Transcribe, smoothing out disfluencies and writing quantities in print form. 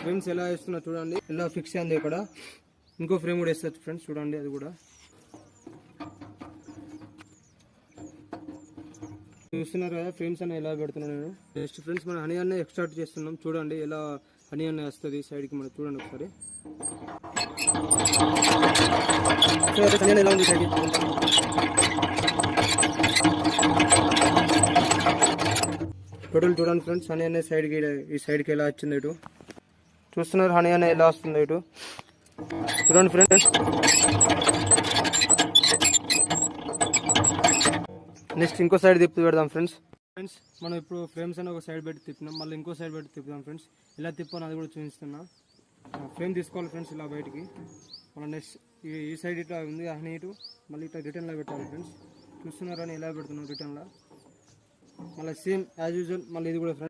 Frames ఎలా వేస్తున్నా చూడండి, ఎలా ఫిక్స్ అయింది. ఇక్కడ ఇంకో ఫ్రేమ్ కూడా వేస్తారు ఫ్రెండ్స్, చూడండి అది కూడా చూస్తున్నారు కదా. ఫ్రేమ్స్ అన్న ఎలా పెడుతున్నాను నేను. నెక్స్ట్ ఫ్రెండ్స్ మనం హనీ అన్న ఎక్స్ట్రాక్ట్ చేస్తున్నాం. చూడండి ఎలా హనీ అన్న వస్తుంది సైడ్కి. మనం చూడండి ఒకసారి ఎలా ఉంది సైడ్. టోటల్ చూడండి ఫ్రెండ్స్, హనీ అనే సైడ్కి ఈ సైడ్కి ఎలా వచ్చింది ఇటు. చూస్తున్నారు హనీ అనే ఎలా వస్తుంది ఇటు. చూడండి ఫ్రెండ్స్. నెక్స్ట్ ఇంకో సైడ్ తిప్పి పెడదాం ఫ్రెండ్స్. మనం ఇప్పుడు ఫ్రేమ్స్ అని ఒక సైడ్ పెట్టి తిప్పినాం, మళ్ళీ ఇంకో సైడ్ పెట్టి తిప్పుదాం ఫ్రెండ్స్. ఇలా తిప్పాను అది కూడా చూపిస్తున్నా. ఫ్రేమ్ తీసుకోవాలి ఫ్రెండ్స్ ఇలా బయటికి. మన నెక్స్ట్ ఈ సైడ్ ఇట్లా ఉంది హనీ, ఇటు మళ్ళీ ఇట్లా రిటర్న్లో పెట్టాలి ఫ్రెండ్స్. చూస్తున్నారని ఎలా పెడుతున్నాం రిటర్న్లో. మళ్ళీ సేమ్ యాజ్ యూజువల్ మళ్ళీ ఇది కూడా ఫ్రెండ్స్